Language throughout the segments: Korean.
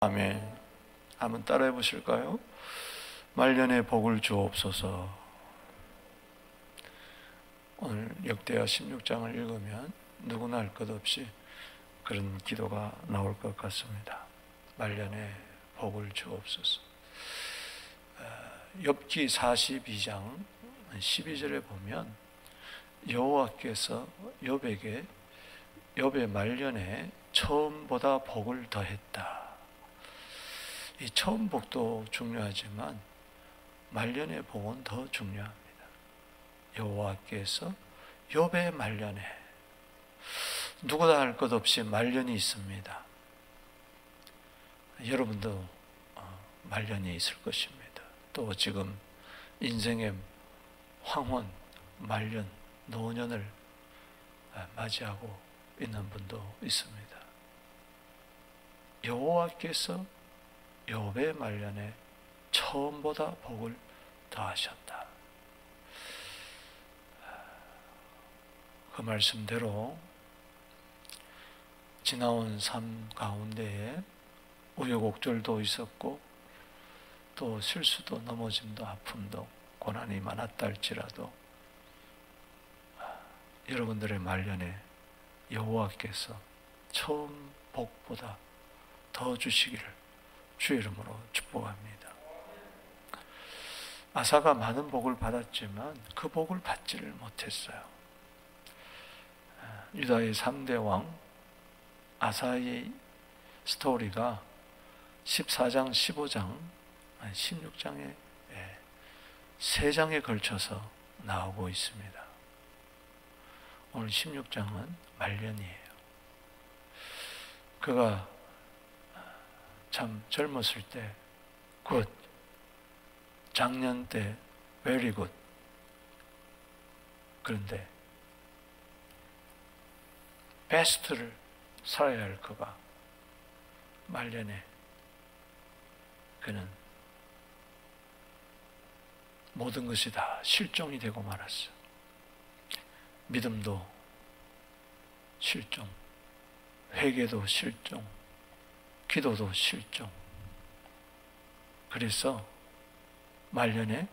아멘. 한번 따라해 보실까요? 말년에 복을 주옵소서. 오늘 역대하 16장을 읽으면 누구나 할 것 없이 그런 기도가 나올 것 같습니다. 말년에 복을 주옵소서. 욥기 42장 12절에 보면 여호와께서 욥에게 욥의 말년에 처음보다 복을 더했다. 이 처음 복도 중요하지만 말년의 복은 더 중요합니다. 여호와께서 욥의 말년에, 누구나 할 것 없이 말년이 있습니다. 여러분도 말년이 있을 것입니다. 또 지금 인생의 황혼, 말년, 노년을 맞이하고 있는 분도 있습니다. 여호와께서 욥의 말년에 처음보다 복을 더하셨다. 그 말씀대로 지나온 삶 가운데에 우여곡절도 있었고 또 실수도 넘어짐도 아픔도 고난이 많았다 할지라도 여러분들의 말년에 여호와께서 처음 복보다 더 주시기를 주의 이름으로 축복합니다. 아사가 많은 복을 받았지만 그 복을 받지를 못했어요. 유다의 3대 왕 아사의 스토리가 14장, 15장, 16장에 3장에 걸쳐서 나오고 있습니다. 오늘 16장은 말년이에요. 그가 참 젊었을 때 굿, 작년 때 very good. 그런데 베스트를 살아야 할 그가 말년에 그는 모든 것이 다 실종이 되고 말았어. 믿음도 실종, 회개도 실종, 기도도 실종. 그래서 말년에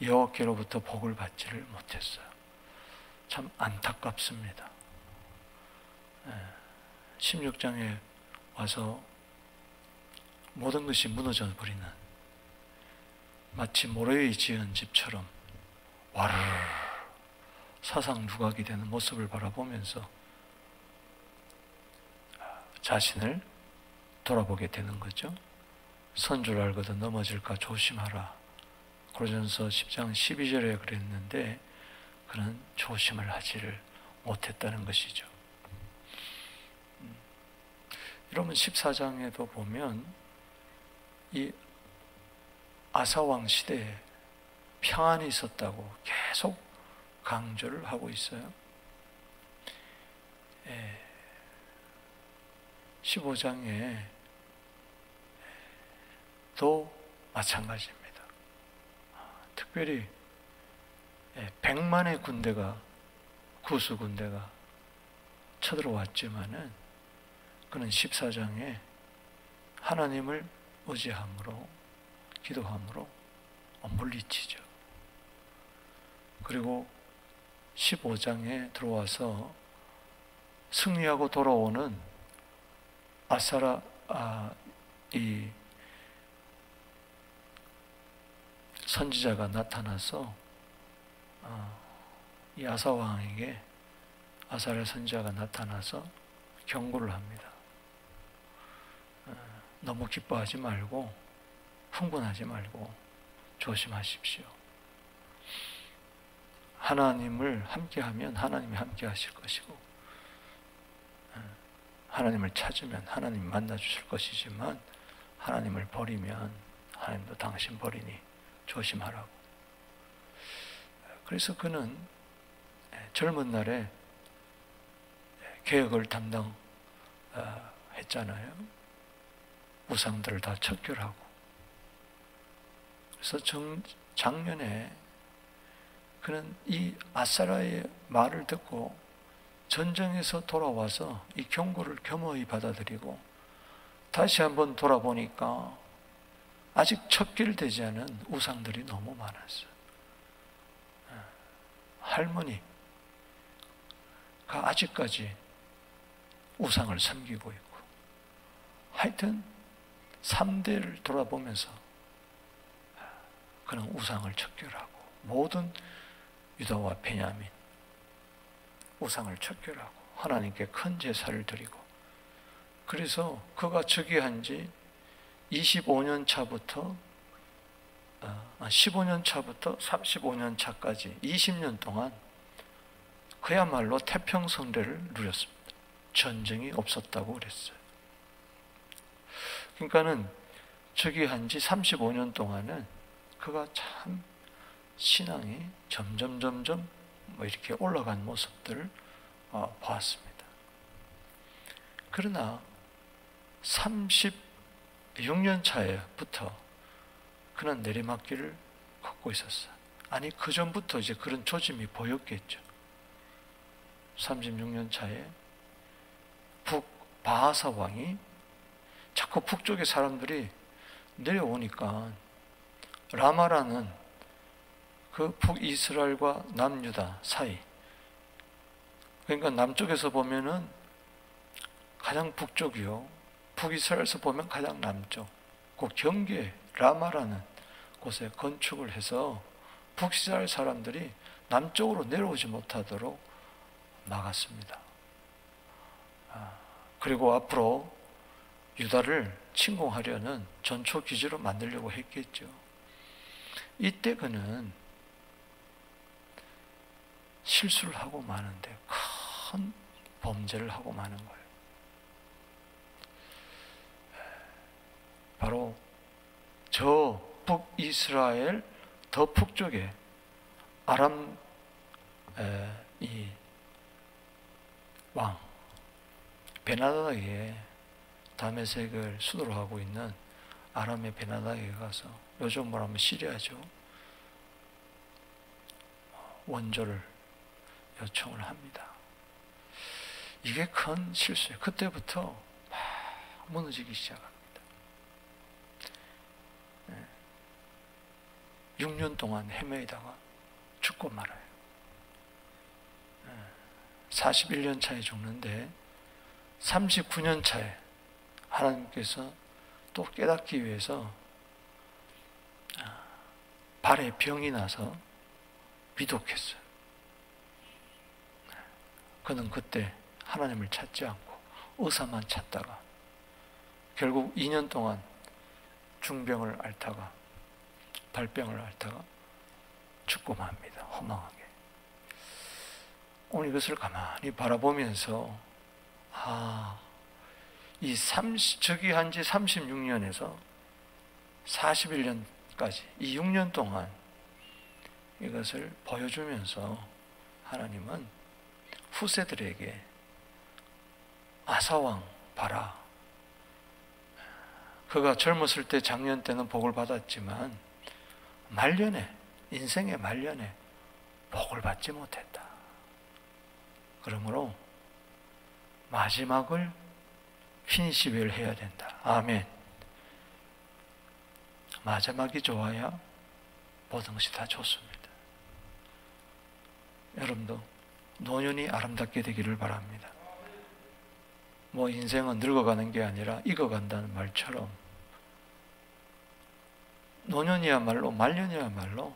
여호와께로부터 복을 받지를 못했어요. 참 안타깝습니다. 16장에 와서 모든 것이 무너져 버리는, 마치 모래에 지은 집처럼 와르르 사상 누각이 되는 모습을 바라보면서 자신을 돌아보게 되는 거죠. 선 줄 알거든 넘어질까 조심하라. 고린도전서 10장 12절에 그랬는데 그는 조심을 하지를 못했다는 것이죠. 여러분 14장에도 보면 이 아사왕 시대에 평안이 있었다고 계속 강조를 하고 있어요. 15장에 또 마찬가지입니다. 특별히 100만의 군대가, 구수 군대가 쳐들어왔지만은 그는 14장에 하나님을 의지함으로, 기도함으로 물리치죠. 그리고 15장에 들어와서 승리하고 돌아오는 이 선지자가 나타나서 이 아사왕에게, 아사랴 선지자가 나타나서 경고를 합니다. 너무 기뻐하지 말고 흥분하지 말고 조심하십시오. 하나님을 함께하면 하나님이 함께 하실 것이고 하나님을 찾으면 하나님이 만나 주실 것이지만 하나님을 버리면 하나님도 당신 버리니 조심하라고. 그래서 그는 젊은 날에 개혁을 담당했잖아요. 우상들을 다 척결하고. 그래서 작년에 그는 이 아사랴의 말을 듣고 전쟁에서 돌아와서 이 경고를 겸허히 받아들이고 다시 한번 돌아보니까 아직 척결되지 않은 우상들이 너무 많았어요. 할머니가 아직까지 우상을 섬기고 있고, 하여튼 3대를 돌아보면서 그는 우상을 척결하고, 모든 유다와 베냐민 우상을 척결하고 하나님께 큰 제사를 드리고, 그래서 그가 즉위한 지 15년 차부터 15년 차부터 35년 차까지 20년 동안 그야말로 태평성대를 누렸습니다. 전쟁이 없었다고 그랬어요. 그러니까는 즉위한 지 35년 동안은 그가 참 신앙이 점점 이렇게 올라간 모습들을 보았습니다. 그러나 36년 차에부터 그는 내리막길을 걷고 있었어요. 아니, 그 전부터 이제 그런 조짐이 보였겠죠. 36년 차에 바하사 왕이 자꾸 북쪽의 사람들이 내려오니까 라마라는 그 북이스라엘과 남유다 사이, 그러니까 남쪽에서 보면은 가장 북쪽이요, 북이스라엘에서 보면 가장 남쪽, 그 경계 라마라는 곳에 건축을 해서 북이스라엘 사람들이 남쪽으로 내려오지 못하도록 막았습니다. 그리고 앞으로 유다를 침공하려는 전초 기지로 만들려고 했겠죠. 이때 그는 실수를 하고 마는데, 큰 범죄를 하고 마는 거예요. 바로 저 북이스라엘 더 북쪽에 아람 이 왕 베나다에게, 다메섹을 수도로 하고 있는 아람의 베나다에게 가서, 요즘 말하면 시리아죠, 원조를 요청을 합니다. 이게 큰 실수예요. 그때부터 막 무너지기 시작합니다. 6년 동안 헤매다가 죽고 말아요. 41년 차에 죽는데 39년 차에 하나님께서 또 깨닫기 위해서 발에 병이 나서 위독했어요. 그는 그때 하나님을 찾지 않고 의사만 찾다가 결국 2년 동안 중병을 앓다가, 발병을 앓다가 죽고 맙니다. 허망하게. 오늘 이것을 가만히 바라보면서 즉위한 지 36년에서 41년까지 이 6년 동안 이것을 보여주면서 하나님은 후세들에게 아사왕 봐라, 그가 젊었을 때, 작년 때는 복을 받았지만 말년에, 인생의 말년에 복을 받지 못했다. 그러므로 마지막을 피니시벨 해야 된다. 아멘. 마지막이 좋아야 모든 것이 다 좋습니다. 여러분도 노년이 아름답게 되기를 바랍니다. 뭐 인생은 늙어가는 게 아니라 익어간다는 말처럼 노년이야말로, 말년이야말로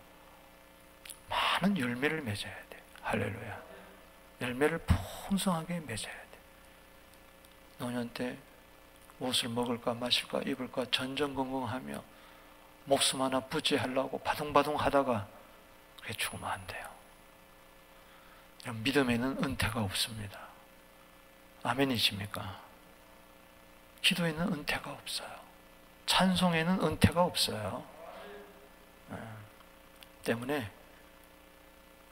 많은 열매를 맺어야 돼. 할렐루야. 열매를 풍성하게 맺어야 돼. 노년 때 무엇을 먹을까 마실까 입을까 전전긍긍하며 목숨 하나 부지하려고 바둥바둥 하다가 그게 죽으면 안 돼요. 믿음에는 은퇴가 없습니다. 아멘이십니까? 기도에는 은퇴가 없어요. 찬송에는 은퇴가 없어요. 때문에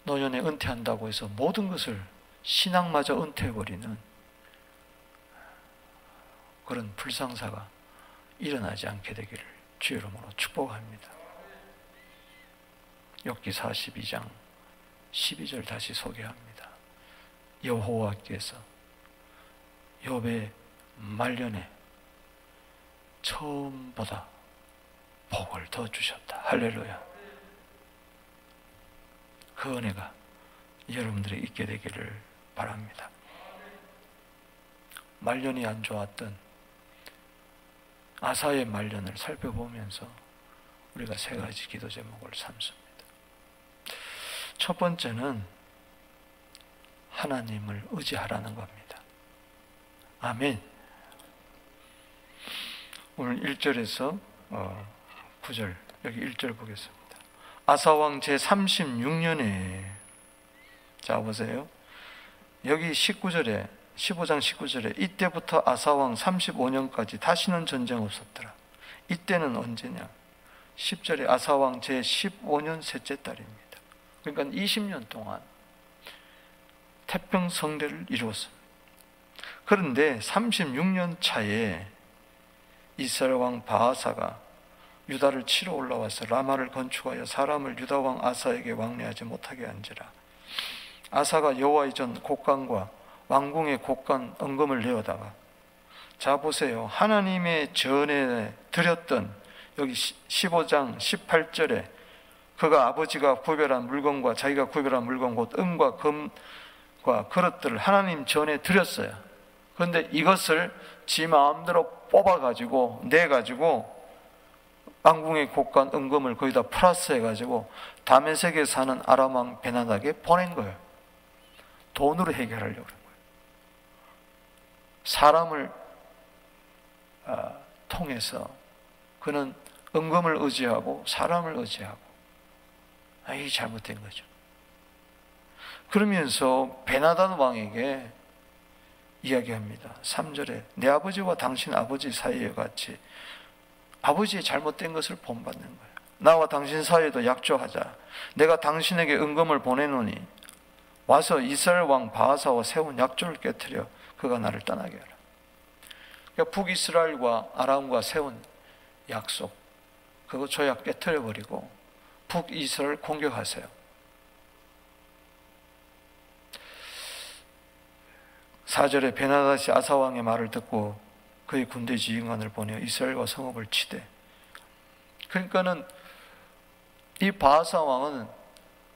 노년에 은퇴한다고 해서 모든 것을, 신앙마저 은퇴해버리는 그런 불상사가 일어나지 않게 되기를 주의 이름으로 축복합니다. 욥기 42장 12절 다시 소개합니다. 여호와께서 욥의 말년에 처음보다 복을 더 주셨다. 할렐루야. 그 은혜가 여러분들이 있게 되기를 바랍니다. 말년이 안 좋았던 아사의 말년을 살펴보면서 우리가 세 가지 기도 제목을 삼습니다. 첫 번째는 하나님을 의지하라는 겁니다. 아멘. 오늘 1절에서 9절, 여기 1절 보겠습니다. 아사왕 제36년에, 자 보세요. 여기 19절에, 15장 19절에 이때부터 아사왕 35년까지 다시는 전쟁 없었더라. 이때는 언제냐? 10절에 아사왕 제15년 셋째 달입니다. 그러니까 20년 동안 태평성대를 이루었습니다. 그런데 36년 차에 이스라엘 왕 바하사가 유다를 치러 올라와서 라마를 건축하여 사람을 유다 왕 아사에게 왕래하지 못하게 한지라. 아사가 여호와의 전 곡간과 왕궁의 곡간 은금을 내어다가, 자 보세요, 하나님의 전에 드렸던, 여기 15장 18절에 그가 아버지가 구별한 물건과 자기가 구별한 물건 곧 은과 금과 그릇들을 하나님 전에 드렸어요. 그런데 이것을 지 마음대로 뽑아가지고 내가지고 왕궁의 곡간 은금을 거기다 플러스해가지고 다메섹에 사는 아람 왕 베나닥에 보낸 거예요. 돈으로 해결하려고 그런 거예요. 사람을 통해서 그는 은금을 의지하고 사람을 의지하고, 이 잘못된 거죠. 그러면서 베나닥 왕에게 이야기합니다. 3절에 내 아버지와 당신 아버지 사이에 같이 아버지의 잘못된 것을 본받는 거예요. 나와 당신 사이에도 약조하자. 내가 당신에게 은금을 보내노니 와서 이스라엘 왕 바하사와 세운 약조를 깨뜨려 그가 나를 떠나게 하라. 그러니까 북이스라엘과 아람과 세운 약속, 그거 조약 깨뜨려 버리고 북이스라엘 공격하세요. 사절에 베나닷이 아사왕의 말을 듣고 그의 군대 지휘관을 보내어 이스라엘과 성읍을 치되, 그러니까는 이 바하사 왕은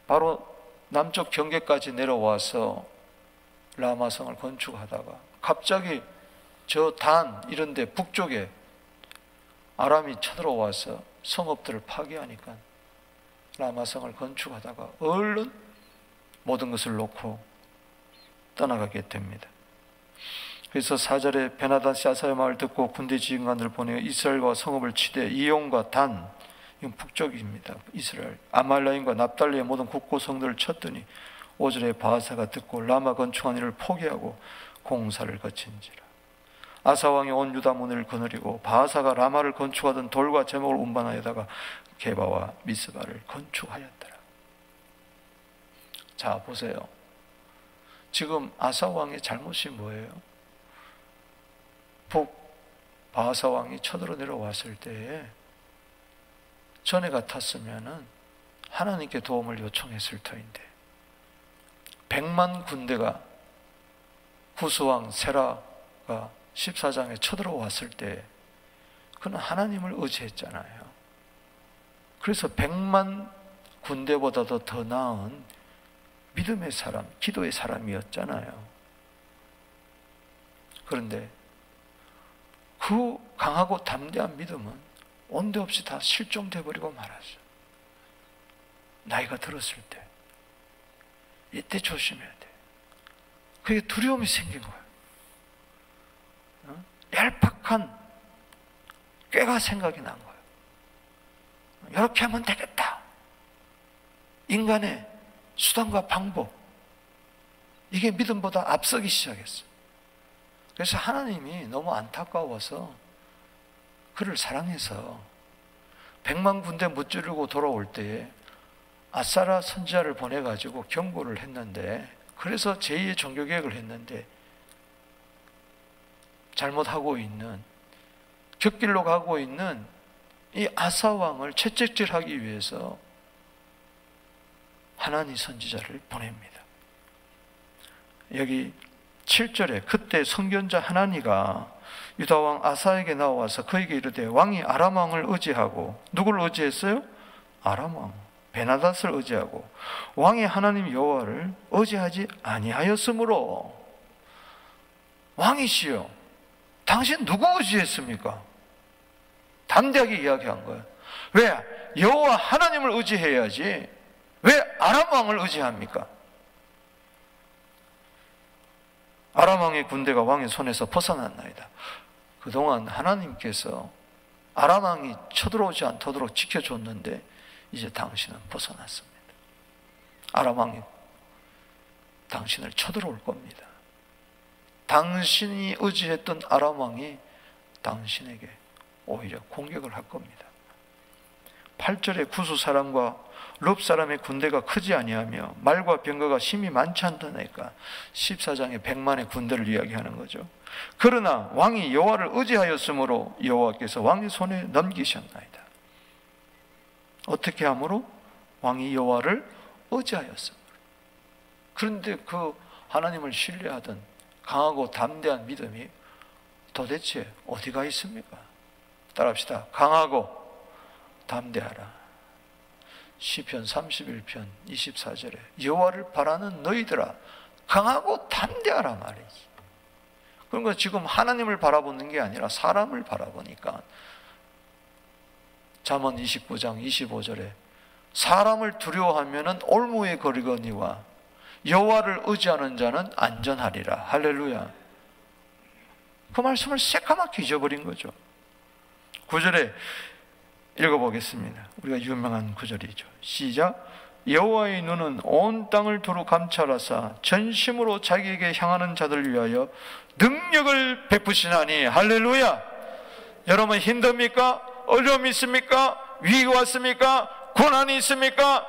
바로 남쪽 경계까지 내려와서 라마성을 건축하다가 갑자기 저 단 이런 데 북쪽에 아람이 쳐들어와서 성읍들을 파괴하니까 라마성을 건축하다가 얼른 모든 것을 놓고 떠나가게 됩니다. 그래서 4절에 베나닷이 아사의 말을 듣고 군대 지휘관들을 보내어 이스라엘과 성읍을 치되 이용과 단, 이건 북쪽입니다. 이스라엘, 아말라임과 납달리의 모든 국고성들을 쳤더니 5절에 바하사가 듣고 라마 건축한 일을 포기하고 공사를 거친지라. 아사왕이 온 유다 문을 거느리고 바하사가 라마를 건축하던 돌과 제목을 운반하여다가 게바와 미스바를 건축하였더라. 자 보세요. 지금 아사왕의 잘못이 뭐예요? 북 바하사 왕이 쳐들어 내려왔을 때에 전에 같았으면은 하나님께 도움을 요청했을 터인데 100만 군대가 후스왕 세라가 14장에 쳐들어왔을 때 그는 하나님을 의지했잖아요. 그래서 100만 군대보다도 더 나은 믿음의 사람, 기도의 사람이었잖아요. 그런데 그 강하고 담대한 믿음은 온데 없이 다 실종돼 버리고 말았어요. 나이가 들었을 때, 이때 조심해야 돼. 그게 두려움이 생긴 거예요. 얄팍한 꾀가 생각이 난 거예요. 이렇게 하면 되겠다. 인간의 수단과 방법, 이게 믿음보다 앞서기 시작했어요. 그래서 하나님이 너무 안타까워서 그를 사랑해서 100만 군대 무찌르고 돌아올 때에 아사라 선지자를 보내가지고 경고를 했는데, 그래서 제2의 종교개혁을 했는데 잘못하고 있는, 곁길로 가고 있는 이 아사왕을 채찍질하기 위해서 하나니 선지자를 보냅니다. 여기 7절에 그때 선견자 하나니가 유다 왕 아사에게 나와서 그에게 이르되 왕이 아람 왕을 의지하고 누구를 의지했어요? 아람 왕 베나닷을 의지하고 왕의 하나님 여호와를 의지하지 아니하였으므로. 왕이시여, 당신 누구 의지했습니까? 담대하게 이야기한 거예요. 왜? 여호와 하나님을 의지해야지 왜 아람 왕을 의지합니까? 아람 왕의 군대가 왕의 손에서 벗어났나이다. 그동안 하나님께서 아람 왕이 쳐들어오지 않도록 지켜줬는데 이제 당신은 벗어났습니다. 아람 왕이 당신을 쳐들어올 겁니다. 당신이 의지했던 아람 왕이 당신에게 오히려 공격을 할 겁니다. 8절에 구스 사람과 룹 사람의 군대가 크지 아니하며 말과 병거가 심히 많지 않다니까 14장에 100만의 군대를 이야기하는 거죠. 그러나 왕이 여호와를 의지하였으므로 여호와께서 왕의 손에 넘기셨나이다. 어떻게 함으로? 왕이 여호와를 의지하였으므로. 그런데 그 하나님을 신뢰하던 강하고 담대한 믿음이 도대체 어디가 있습니까? 따라합시다. 강하고 담대하라. 시편 31편 24절에 여호와를 바라는 너희들아 강하고 담대하라 말이지. 그러니까 지금 하나님을 바라보는 게 아니라 사람을 바라보니까 잠언 29장 25절에 사람을 두려워하면 올무에 거리거니와 여호와를 의지하는 자는 안전하리라. 할렐루야. 그 말씀을 새까맣게 잊어버린 거죠. 9절에 읽어보겠습니다. 우리가 유명한 구절이죠. 시작. 여호와의 눈은 온 땅을 두루 감찰하사 전심으로 자기에게 향하는 자들을 위하여 능력을 베푸시나니. 할렐루야. 여러분 힘듭니까? 어려움이 있습니까? 위기가 왔습니까? 고난이 있습니까?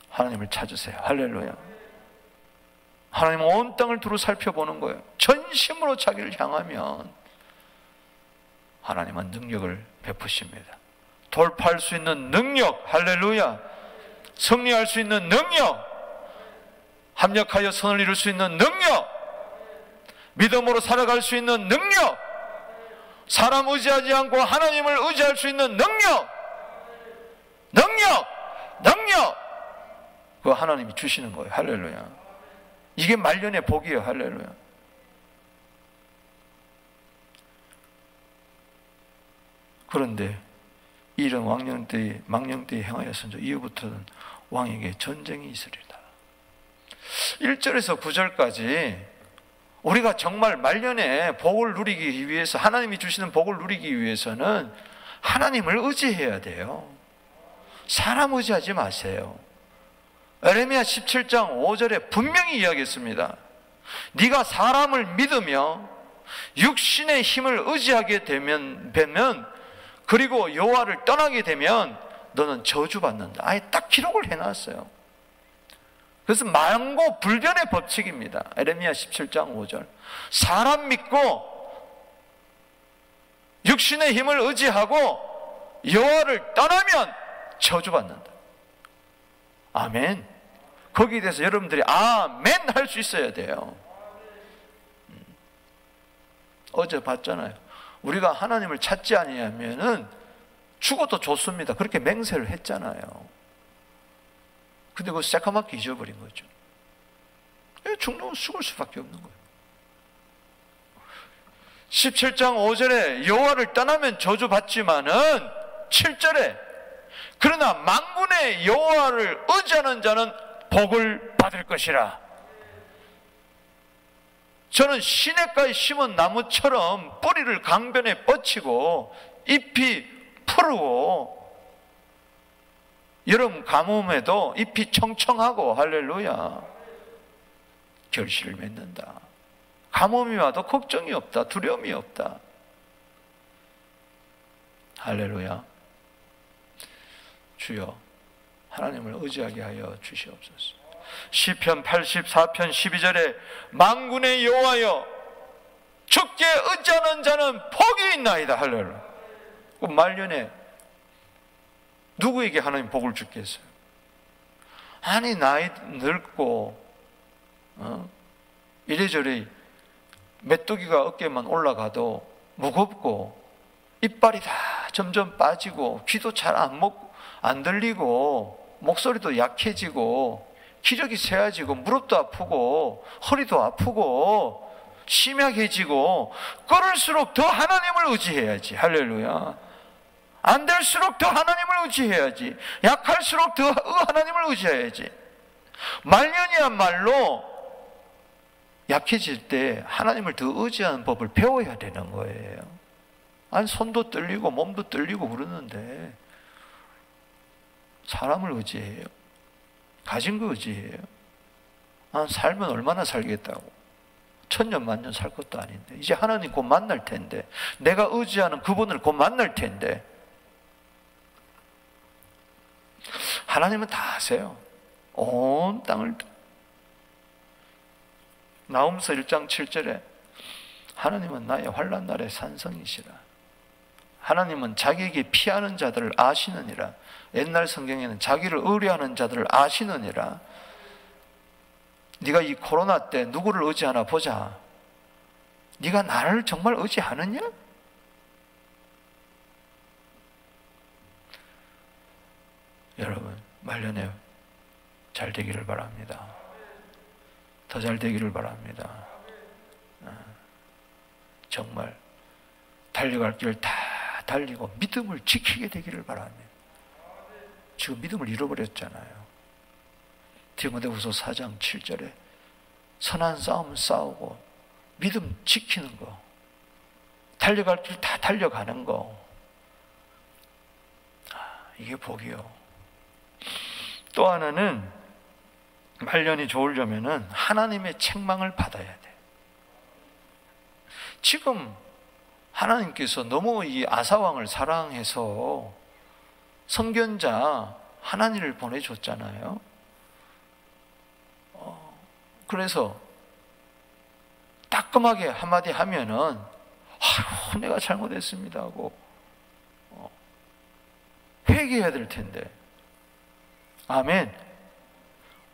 하나님을 찾으세요. 할렐루야. 하나님은 온 땅을 두루 살펴보는 거예요. 전심으로 자기를 향하면 하나님은 능력을 베푸십니다. 돌파할 수 있는 능력, 할렐루야. 승리할 수 있는 능력, 합력하여 선을 이룰 수 있는 능력, 믿음으로 살아갈 수 있는 능력, 사람 의지하지 않고 하나님을 의지할 수 있는 능력, 그 하나님이 주시는 거예요. 할렐루야. 이게 말년의 복이에요. 할렐루야. 그런데 이런 망령때에 행하였은즉 이후부터는 왕에게 전쟁이 있으리라. 1절에서 9절까지 우리가 정말 말년에 복을 누리기 위해서, 하나님이 주시는 복을 누리기 위해서는 하나님을 의지해야 돼요. 사람 의지하지 마세요. 에레미야 17장 5절에 분명히 이야기했습니다. 네가 사람을 믿으며 육신의 힘을 의지하게 되면 그리고 여호와를 떠나게 되면 너는 저주받는다. 아예 딱 기록을 해놨어요. 그래서 만고 불변의 법칙입니다. 에레미야 17장 5절. 사람 믿고 육신의 힘을 의지하고 여호와를 떠나면 저주받는다. 아멘. 거기에 대해서 여러분들이 아멘 할 수 있어야 돼요. 어제 봤잖아요. 우리가 하나님을 찾지 아니하면은 죽어도 좋습니다. 그렇게 맹세를 했잖아요. 근데 그거 새까맣게 잊어버린 거죠. 죽는 죽을 수밖에 없는 거예요. 17장 5절에 여호와를 떠나면 저주받지만은 7절에 그러나 만군의 여호와를 의지하는 자는 복을 받을 것이라. 저는 시냇가에 심은 나무처럼 뿌리를 강변에 뻗치고 잎이 푸르고 여름 가뭄에도 잎이 청청하고 할렐루야 결실을 맺는다. 가뭄이 와도 걱정이 없다. 두려움이 없다. 할렐루야. 주여 하나님을 의지하게 하여 주시옵소서. 시편 84편 12절에 만군의 여호와여 주께 의지하는 자는 복이 있나이다. 할렐루야. 그 말년에 누구에게 하나님 복을 주겠어요? 아니 나이 늙고 이래저래 메뚜기가 어깨만 올라가도 무겁고 이빨이 다 점점 빠지고 귀도 잘 안 들리고 목소리도 약해지고 기력이 쇠해지고 무릎도 아프고 허리도 아프고 심약해지고, 그럴수록 더 하나님을 의지해야지. 할렐루야. 안 될수록 더 하나님을 의지해야지. 약할수록 더 하나님을 의지해야지. 말년이야말로 약해질 때 하나님을 더 의지하는 법을 배워야 되는 거예요. 아니, 손도 떨리고 몸도 떨리고 그러는데 사람을 의지해요? 가진 거 의지해요? 살면 얼마나 살겠다고. 천년 만년 살 것도 아닌데, 이제 하나님 곧 만날 텐데, 내가 의지하는 그분을 곧 만날 텐데, 하나님은 다 아세요. 온 땅을. 나홈서 1장 7절에 하나님은 나의 환난 날의 산성이시라. 하나님은 자기에게 피하는 자들을 아시느니라. 옛날 성경에는 자기를 의뢰하는 자들을 아시느니라. 네가 이 코로나 때 누구를 의지하나 보자. 네가 나를 정말 의지하느냐? 여러분, 말년에 잘 되기를 바랍니다. 더 잘 되기를 바랍니다. 정말 달려갈 길 다 달리고 믿음을 지키게 되기를 바랍니다. 지금 믿음을 잃어버렸잖아요. 디모데후서 4장 7절에 선한 싸움 싸우고 믿음 지키는 거, 달려갈 길 다 달려가는 거, 이게 복이요. 또 하나는 말년이 좋으려면은 하나님의 책망을 받아야 돼. 지금 하나님께서 너무 이 아사왕을 사랑해서 선견자 하나님을 보내줬잖아요. 그래서 따끔하게 한마디 하면은 아유, 내가 잘못했습니다 하고 회개해야 될 텐데. 아멘.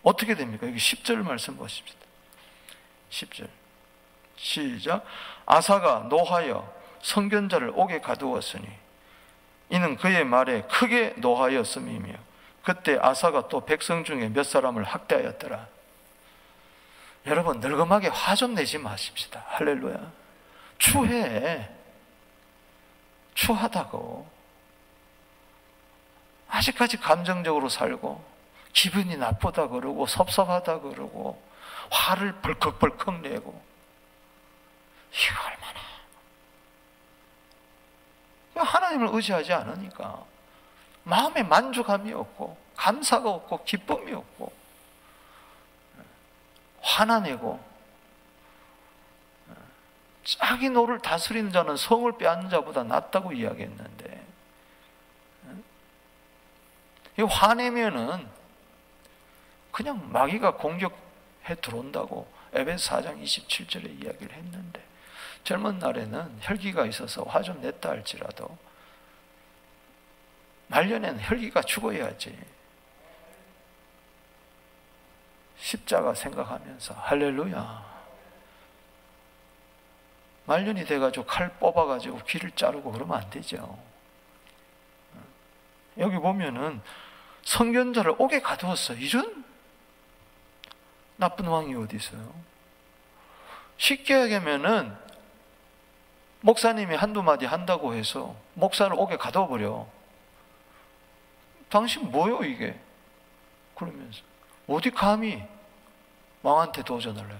어떻게 됩니까? 여기 10절 말씀 보십시다. 10절 시작. 아사가 노하여 선견자를 옥에 가두었으니 이는 그의 말에 크게 노하였음이며 그때 아사가 또 백성 중에 몇 사람을 학대하였더라. 여러분, 늙음하게 화 좀 내지 마십시다. 할렐루야. 추해. 추하다고. 아직까지 감정적으로 살고 기분이 나쁘다 그러고 섭섭하다 그러고 화를 벌컥벌컥 내고, 이거 얼마나 하나님을 의지하지 않으니까 마음에 만족함이 없고 감사가 없고 기쁨이 없고 화나내고, 자기 노를 다스리는 자는 성을 빼앗는 자보다 낫다고 이야기했는데, 이 화내면은 그냥 마귀가 공격해 들어온다고 에베소 4장 27절에 이야기를 했는데, 젊은 날에는 혈기가 있어서 화 좀 냈다 할지라도 말년에는 혈기가 죽어야지. 십자가 생각하면서 할렐루야. 말년이 돼가지고 칼 뽑아가지고 귀를 자르고 그러면 안 되죠. 여기 보면은 선견자를 옥에 가두었어. 이런 나쁜 왕이 어디 있어요? 쉽게 얘기하면은 목사님이 한두 마디 한다고 해서 목사를 옥에 가둬버려. 당신 뭐요 이게? 그러면서 어디 감히 왕한테 도전을 해?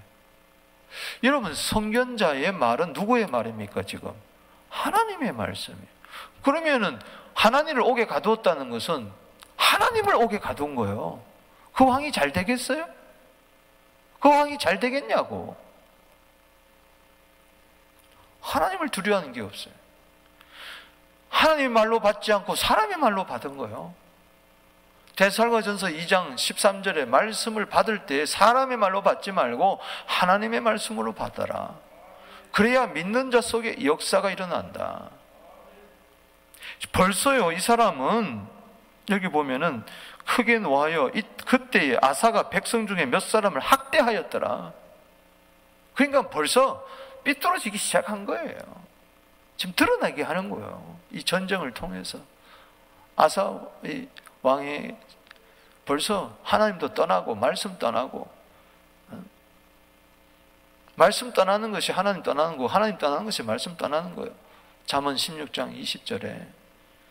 여러분, 선견자의 말은 누구의 말입니까? 지금 하나님의 말씀이에요. 그러면은 하나님을 옥에 가두었다는 것은 하나님을 옥에 가둔 거예요. 그 왕이 잘 되겠어요? 그 왕이 잘 되겠냐고. 하나님을 두려워하는 게 없어요. 하나님의 말로 받지 않고 사람의 말로 받은 거예요. 데살로니가전서 2장 13절에 말씀을 받을 때 사람의 말로 받지 말고 하나님의 말씀으로 받아라. 그래야 믿는 자 속에 역사가 일어난다. 벌써요, 이 사람은 여기 보면은 크게 노하여 그때에 아사가 백성 중에 몇 사람을 학대하였더라. 그러니까 벌써 삐뚤어지기 시작한 거예요. 지금 드러나게 하는 거예요. 이 전쟁을 통해서. 아사 왕이 벌써 하나님도 떠나고 말씀 떠나고, 말씀 떠나는 것이 하나님 떠나는 거고 하나님 떠나는 것이 말씀 떠나는 거예요. 잠언 16장 20절에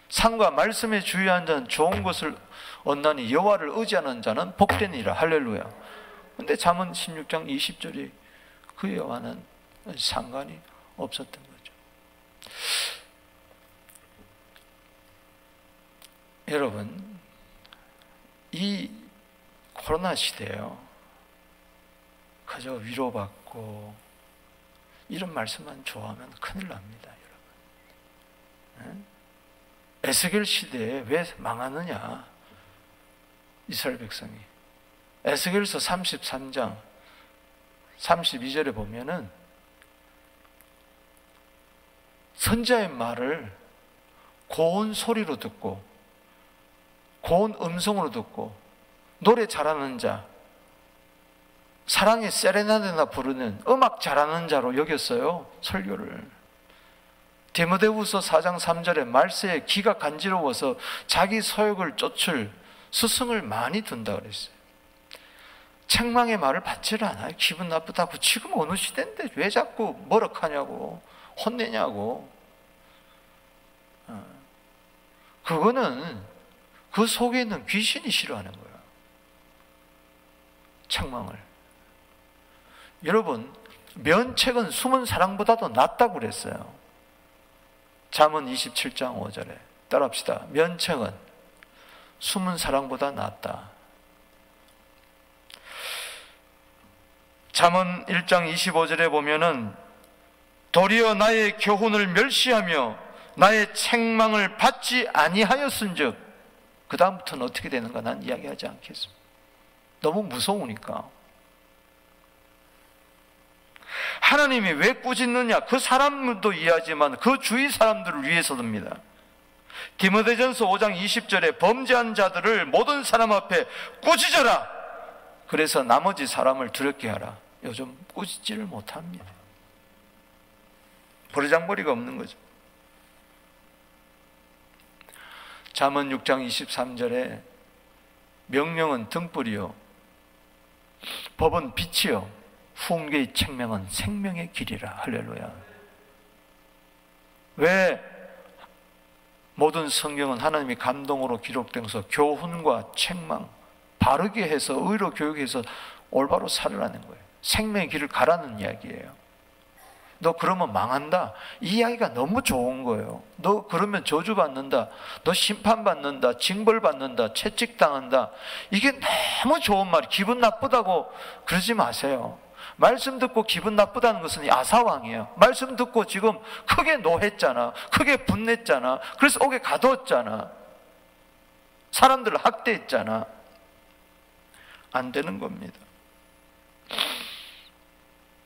상과 말씀에 주의한 자는 좋은 것을 얻나니 여호와를 의지하는 자는 복되니라. 할렐루야. 근데 잠언 16장 20절이 그 여호와는 상관이 없었던 거죠. 여러분, 이 코로나 시대에요, 그저 위로받고 이런 말씀만 좋아하면 큰일 납니다, 여러분. 에스겔 시대에 왜 망하느냐? 이스라엘 백성이. 에스겔서 33장 32절에 보면은 선지자의 말을 고운 소리로 듣고 고운 음성으로 듣고 노래 잘하는 자, 사랑의 세레나데나 부르는 음악 잘하는 자로 여겼어요, 설교를. 디모데후서 4장 3절에 말세에 기가 간지러워서 자기 소욕을 쫓을 스승을 많이 둔다 그랬어요. 책망의 말을 받지를 않아요. 기분 나쁘다고. 지금 어느 시대인데 왜 자꾸 뭐라하냐고, 혼내냐고. 그거는 그 속에 있는 귀신이 싫어하는 거예요, 책망을. 여러분, 면책은 숨은 사랑보다도 낫다고 그랬어요. 잠언 27장 5절에 따라합시다. 면책은 숨은 사랑보다 낫다. 잠언 1장 25절에 보면은 도리어 나의 교훈을 멸시하며 나의 책망을 받지 아니하였은즉, 그 다음부터는 어떻게 되는가 난 이야기하지 않겠습니다. 너무 무서우니까. 하나님이 왜 꾸짖느냐? 그 사람도 이해하지만 그 주위 사람들을 위해서입니다. 디모데전서 5장 20절에 범죄한 자들을 모든 사람 앞에 꾸짖어라. 그래서 나머지 사람을 두렵게 하라. 요즘 꾸짖지를 못합니다. 버르장머리가 없는 거죠. 잠언 6장 23절에 명령은 등불이요 법은 빛이요 후계의 책명은 생명의 길이라. 할렐루야. 왜 모든 성경은 하나님이 감동으로 기록되면서 교훈과 책망, 바르게 해서 의로 교육해서 올바로 살으라는 거예요. 생명의 길을 가라는 이야기예요. 너 그러면 망한다, 이 이야기가 너무 좋은 거예요. 너 그러면 저주받는다, 너 심판받는다, 징벌받는다, 채찍당한다, 이게 너무 좋은 말이. 기분 나쁘다고 그러지 마세요. 말씀 듣고 기분 나쁘다는 것은 아사왕이에요. 말씀 듣고 지금 크게 노했잖아, 크게 분냈잖아, 그래서 옥에 가두었잖아, 사람들을 학대했잖아. 안 되는 겁니다.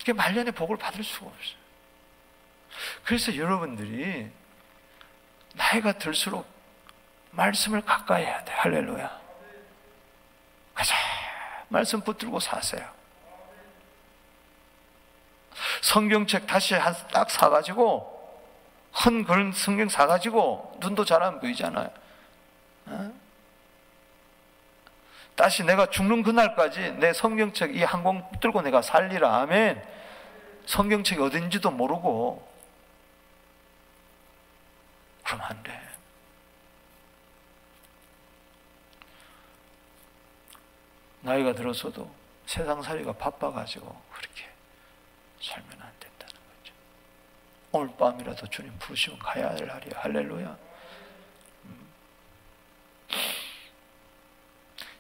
이게 말년의 복을 받을 수가 없어요. 그래서 여러분들이 나이가 들수록 말씀을 가까이 해야 돼. 할렐루야. 가자, 말씀 붙들고 사세요. 성경책 다시 딱 사가지고, 큰 그런 성경 사가지고, 눈도 잘 안 보이잖아요. 다시 내가 죽는 그날까지 내 성경책 이 한 권 붙들고 내가 살리라. 아멘. 성경책이 어딘지도 모르고 그러면 안 돼. 나이가 들어서도 세상살이가 바빠가지고 그렇게 살면 안 된다는 거죠. 오늘 밤이라도 주님 부르시면 가야 할 날이야. 할렐루야.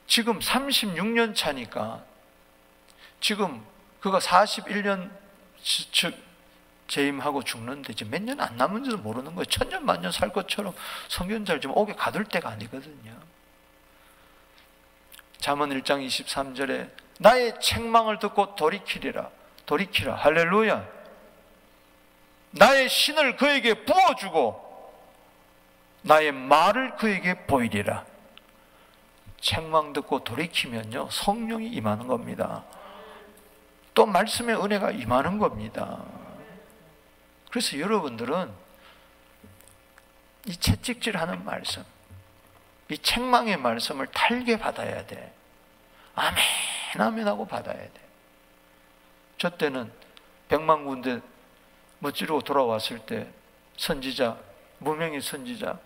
지금 36년 차니까, 지금 그가 41년 재임하고 죽는데 이제 몇 년 안 남은지도 모르는 거예요. 천년 만년 살 것처럼 성경잘 좀 옥에 가둘 때가 아니거든요. 잠언 1장 23절에 나의 책망을 듣고 돌이키리라. 돌이키라. 할렐루야. 나의 신을 그에게 부어주고 나의 말을 그에게 보이리라. 책망 듣고 돌이키면요, 성령이 임하는 겁니다. 또 말씀의 은혜가 임하는 겁니다. 그래서 여러분들은 이 채찍질하는 말씀, 이 책망의 말씀을 달게 받아야 돼. 아멘 아멘 하고 받아야 돼. 저 때는 100만 군대 멋지르고 돌아왔을 때 선지자, 무명의 선지자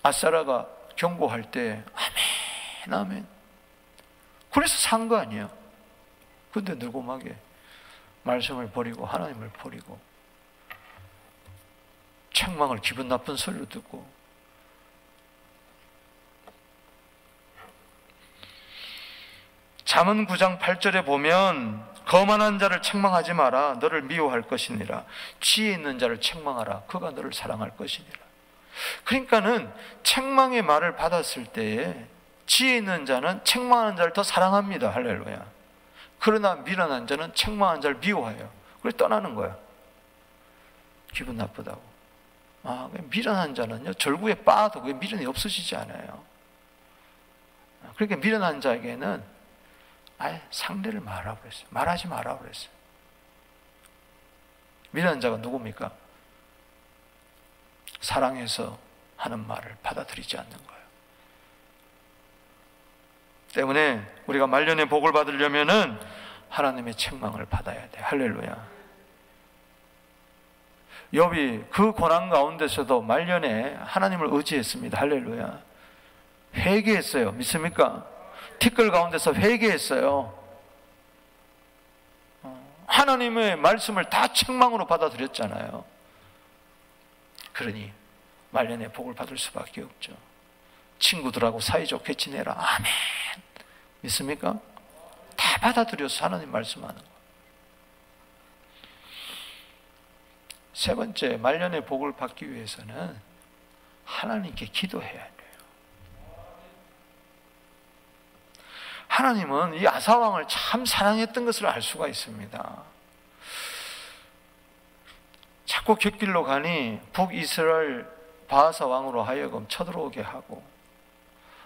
아사라가 경고할 때 아멘 아멘, 그래서 산 거 아니야. 근데 느고막에 말씀을 버리고 하나님을 버리고 책망을 기분 나쁜 소리로 듣고, 잠언 9장 8절에 보면 거만한 자를 책망하지 마라. 너를 미워할 것이니라. 지혜 있는 자를 책망하라. 그가 너를 사랑할 것이니라. 그러니까는 책망의 말을 받았을 때에 지혜 있는 자는 책망하는 자를 더 사랑합니다. 할렐루야. 그러나 미련한 자는 책망하는 자를 미워해요. 그래서 떠나는 거야. 기분 나쁘다고. 미련한 자는요, 절구에 빠도 그 미련이 없어지지 않아요. 그러니까 미련한 자에게는 아예 상대를 말하라고 그랬어요. 말하지 말라고 그랬어요. 미련한 자가 누굽니까? 사랑해서 하는 말을 받아들이지 않는 거예요. 때문에 우리가 말년의 복을 받으려면은 하나님의 책망을 받아야 돼. 할렐루야. 욥이 그 고난 가운데서도 말년에 하나님을 의지했습니다. 할렐루야. 회개했어요. 믿습니까? 티끌 가운데서 회개했어요. 하나님의 말씀을 다 책망으로 받아들였잖아요. 그러니 말년에 복을 받을 수밖에 없죠. 친구들하고 사이좋게 지내라. 아멘. 믿습니까? 다 받아들여서 하나님 말씀하는 거. 세 번째, 말년의 복을 받기 위해서는 하나님께 기도해야 돼요. 하나님은 이 아사왕을 참 사랑했던 것을 알 수가 있습니다. 자꾸 곁길로 가니 북이스라엘 바하사 왕으로 하여금 쳐들어오게 하고,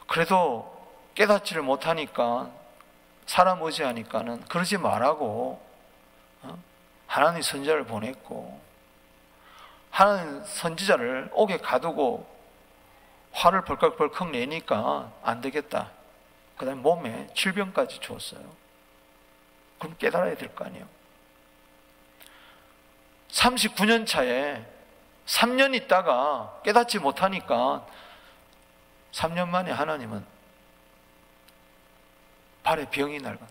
그래도 깨닫지를 못하니까, 사람 의지하니까는 그러지 말라고 하나님 선지자를 보냈고, 하나님 선지자를 옥에 가두고 화를 벌컥벌컥 내니까 안 되겠다. 그 다음에 몸에 질병까지 줬어요. 그럼 깨달아야 될 거 아니에요. 39년 차에 3년 있다가 깨닫지 못하니까 3년 만에 하나님은 발에 병이 날고,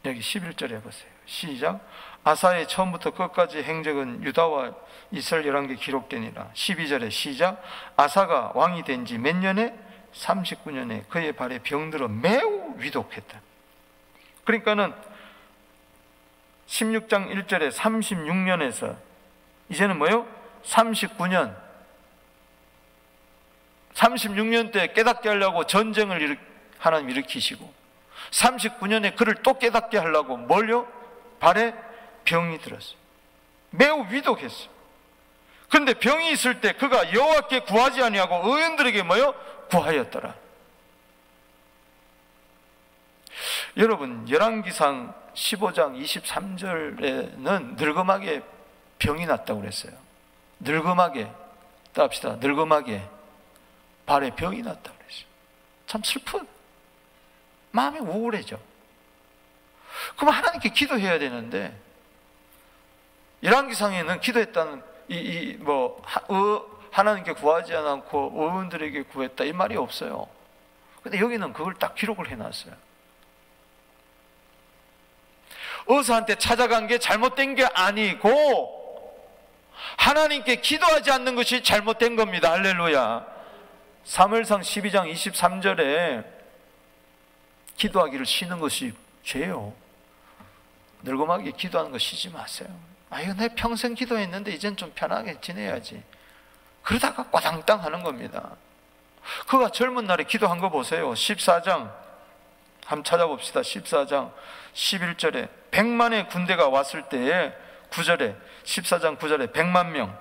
여기 11절에 보세요. 시작. 아사의 처음부터 끝까지 행적은 유다와 이스라엘 열왕기에 기록되니라. 12절에 시작. 아사가 왕이 된 지 몇 년에? 39년에 그의 발에 병들어 매우 위독했다. 그러니까는 16장 1절에 36년에서 이제는 뭐예요? 39년. 36년 때 깨닫게 하려고 전쟁을 하나님 일으키시고, 39년에 그를 또 깨닫게 하려고 뭘요? 발에 병이 들었어요. 매우 위독했어요. 그런데 병이 있을 때 그가 여호와께 구하지 아니하고 의인들에게 뭐요? 구하였더라. 여러분, 열왕기상 15장 23절에는 늙음하게 병이 났다고 그랬어요. 늙음하게, 따합시다. 늙음하게 발에 병이 났다고 그랬어요. 참 슬픈, 마음이 우울해져. 그럼 하나님께 기도해야 되는데, 열왕기상에는 기도했다는 하나님께 구하지 않고 의원들에게 구했다 이 말이 없어요. 근데 여기는 그걸 딱 기록을 해놨어요. 의사한테 찾아간 게 잘못된 게 아니고 하나님께 기도하지 않는 것이 잘못된 겁니다. 할렐루야. 사무엘상 12장 23절에 기도하기를 쉬는 것이 죄요. 늙음하게 기도하는 거 쉬지 마세요. 이거 내 평생 기도했는데 이젠 좀 편하게 지내야지. 그러다가 꽈당땅 하는 겁니다. 그가 젊은 날에 기도한 거 보세요. 14장 한번 찾아봅시다. 14장 11절에 100만의 군대가 왔을 때에 9절에 14장 9절에 100만 명,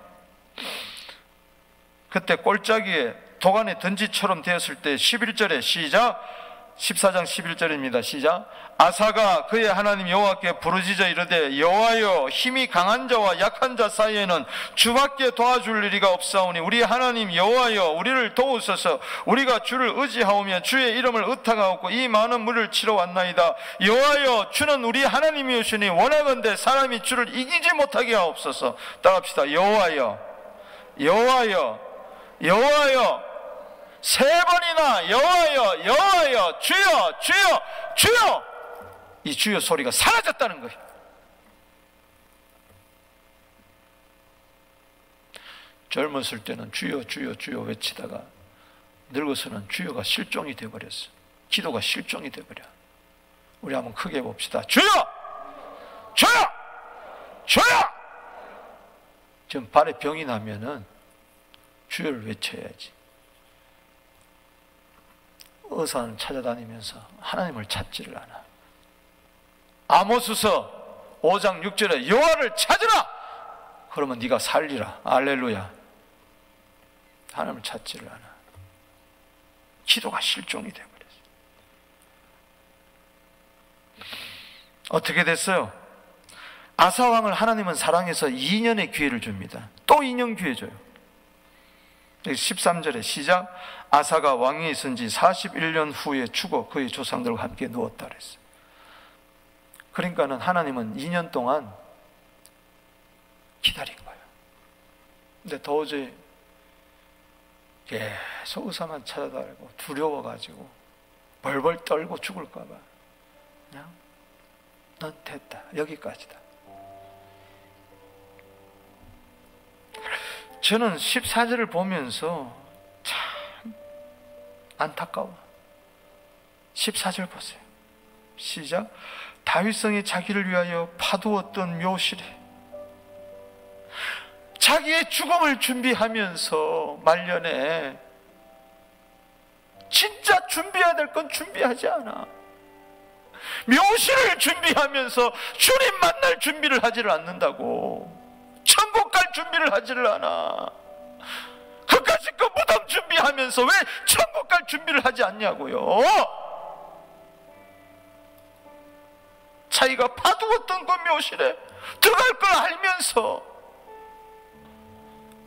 그때 꼴짜기에 도간에 던지처럼 되었을 때 11절에 시작. 14장 11절입니다. 시작. 아사가 그의 하나님 여호와께 부르짖어 이르되 여호와여, 힘이 강한 자와 약한 자 사이에는 주밖에 도와줄 일이가 없사오니 우리 하나님 여호와여, 우리를 도우소서. 우리가 주를 의지하오며 주의 이름을 의탁하옵고 이 많은 물을 치러 왔나이다. 여호와여, 주는 우리 하나님이오시니 원하건대 사람이 주를 이기지 못하게 하옵소서. 따라합시다. 여호와여, 여호와여, 여호와여. 세 번이나 여호와여, 여호와여, 주여, 주여, 주여. 이 주여 소리가 사라졌다는 거예요. 젊었을 때는 주여, 주여, 주여 외치다가 늙어서는 주여가 실종이 되어버렸어. 기도가 실종이 되어버려. 우리 한번 크게 봅시다. 주여, 주여, 주여. 지금 발에 병이 나면은 주여를 외쳐야지. 의사는 찾아다니면서 하나님을 찾지를 않아. 아모스서 5장 6절에 여호와를 찾으라! 그러면 네가 살리라. 알렐루야. 하나님을 찾지를 않아. 기도가 실종이 되어버렸어요. 어떻게 됐어요? 아사왕을 하나님은 사랑해서 2년의 기회를 줍니다. 또 2년 기회 줘요. 13절에 시작. 아사가 왕위에 있은 지 41년 후에 죽어 그의 조상들과 함께 누웠다 그랬어요. 그러니까는 하나님은 2년 동안 기다린 거예요. 근데 도저히 계속 의사만 찾아다니고 두려워가지고 벌벌 떨고 죽을까 봐 그냥 넌 됐다, 여기까지다. 저는 14절을 보면서 참 안타까워. 14절 보세요. 시작. 다윗성이 자기를 위하여 파두었던 묘실에 자기의 죽음을 준비하면서 말년에 진짜 준비해야 될 건 준비하지 않아. 묘실을 준비하면서 주님 만날 준비를 하지를 않는다고. 천국 갈 준비를 하지를 않아. 그까짓 거 무덤 준비하면서 왜 천국 갈 준비를 하지 않냐고요. 자기가 파두었던 그 묘실에 들어갈 걸 알면서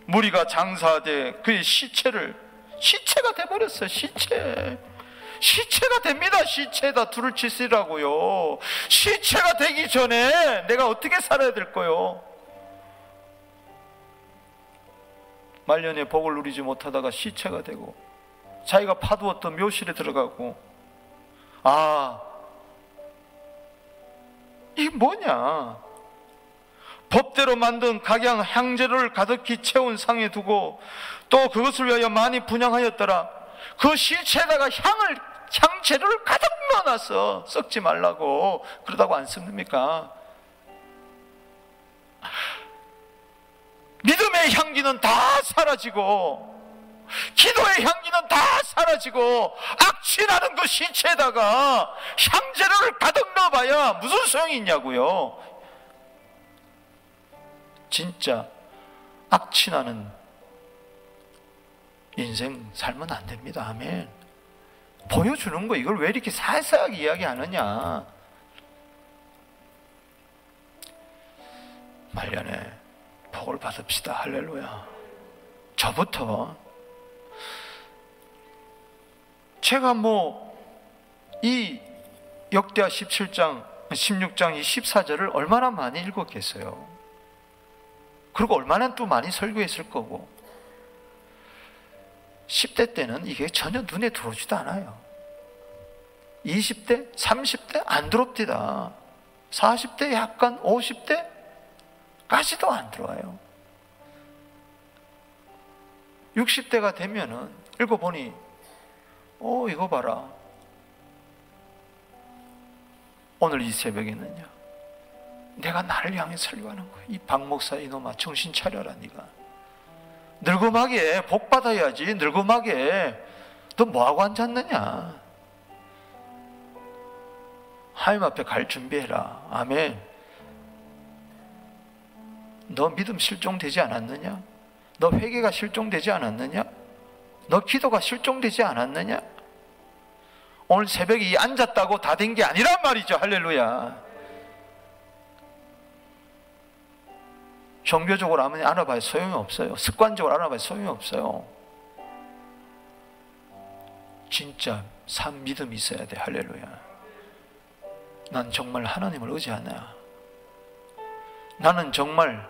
무리가 장사하되 그의 시체가 돼버렸어요. 시체가 됩니다. 시체에다 둘을 치시라고요. 시체가 되기 전에 내가 어떻게 살아야 될 거요? 말년에 복을 누리지 못하다가 시체가 되고 자기가 파두었던 묘실에 들어가고, 이게 뭐냐? 법대로 만든 각양 향재료를 가득히 채운 상에 두고 또 그것을 위하여 많이 분향하였더라. 그 시체에다가 향재료를 가득 넣어놨어. 썩지 말라고. 그러다고 안 썩습니까? 믿음의 향기는 다 사라지고 기도의 향기는 다 사라지고 악취나는 그 시체에다가 향재료를 가득 넣어봐야 무슨 소용이 있냐고요. 진짜 악취나는 인생 살면 안 됩니다. 아멘. 보여주는 거 이걸 왜 이렇게 살살 이야기하느냐. 말년에 복을 받읍시다. 할렐루야. 저부터 제가 이 역대하 17장 16장 이 14절을 얼마나 많이 읽었겠어요. 그리고 얼마나 또 많이 설교했을 거고. 10대 때는 이게 전혀 눈에 들어오지도 않아요. 20대, 30대 안 들어옵니다. 40대 약간, 50대까지도 안 들어와요. 60대가 되면은 읽어보니 이거 봐라. 오늘 이 새벽에는요, 내가 나를 향해 설교하는 거야. 이 박 목사 이놈아, 정신 차려라. 네가 늙음하게 복 받아야지. 늙음하게 너 뭐하고 앉았느냐. 하나님 앞에 갈 준비해라. 아멘. 너 믿음 실종되지 않았느냐? 너 회개가 실종되지 않았느냐? 너 기도가 실종되지 않았느냐? 오늘 새벽에 이 앉았다고 다 된 게 아니란 말이죠. 할렐루야. 종교적으로 아무리 알아봐야 소용이 없어요. 습관적으로 알아봐야 소용이 없어요. 진짜 산 믿음이 있어야 돼. 할렐루야. 난 정말 하나님을 의지하나? 나는 정말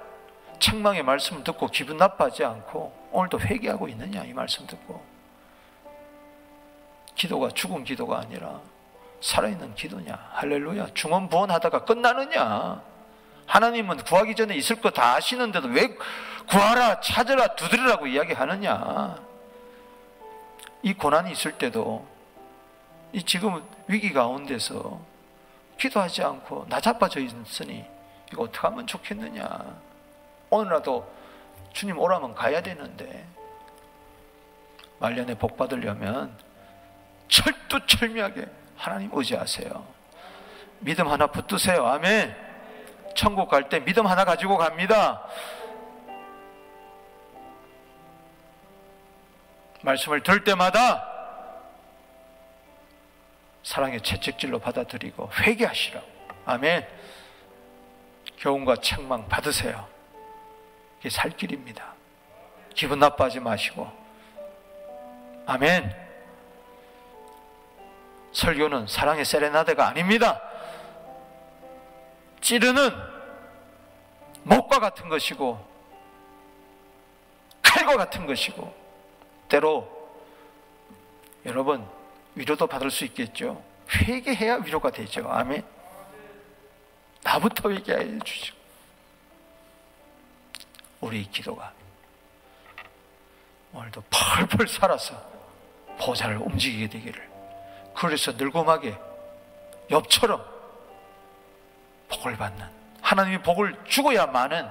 책망의 말씀을 듣고 기분 나빠하지 않고 오늘도 회개하고 있느냐? 이 말씀 듣고. 기도가 죽은 기도가 아니라 살아있는 기도냐? 할렐루야. 중언부언하다가 끝나느냐? 하나님은 구하기 전에 있을 거 다 아시는데도 왜 구하라, 찾으라, 두드리라고 이야기하느냐? 이 고난이 있을 때도 이 지금 위기 가운데서 기도하지 않고 나자빠져 있으니 이거 어떻게 하면 좋겠느냐? 오늘라도 주님 오라면 가야 되는데 말년에 복 받으려면 철두철미하게 하나님 의지하세요. 믿음 하나 붙드세요. 아멘. 천국 갈 때 믿음 하나 가지고 갑니다. 말씀을 들을 때마다 사랑의 채찍질로 받아들이고 회개하시라고. 아멘. 교훈과 책망 받으세요. 이게 살 길입니다. 기분 나빠하지 마시고. 아멘. 설교는 사랑의 세레나데가 아닙니다. 찌르는 목과 같은 것이고 칼과 같은 것이고 때로 여러분 위로도 받을 수 있겠죠. 회개해야 위로가 되죠. 아멘. 나부터 회개해 주시고 우리 기도가 오늘도 펄펄 살아서 보좌를 움직이게 되기를, 그래서 늙음하게 엽처럼 복을 받는, 하나님이 복을 주고야만은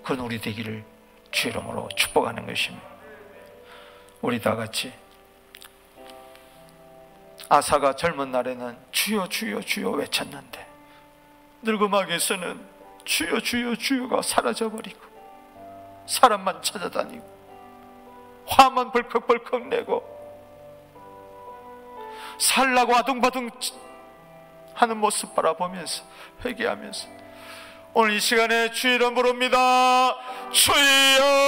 그런 우리 되기를 주의 이름으로 축복하는 것입니다. 우리 다 같이 아사가 젊은 날에는 주여 주여 주여 외쳤는데 늙음하게서는 주여 주여 주여가 사라져버리고 사람만 찾아다니고 화만 벌컥벌컥 내고 살라고 아둥바둥 하는 모습 바라보면서 회개하면서 오늘 이 시간에 주의 이름 부릅니다. 주여.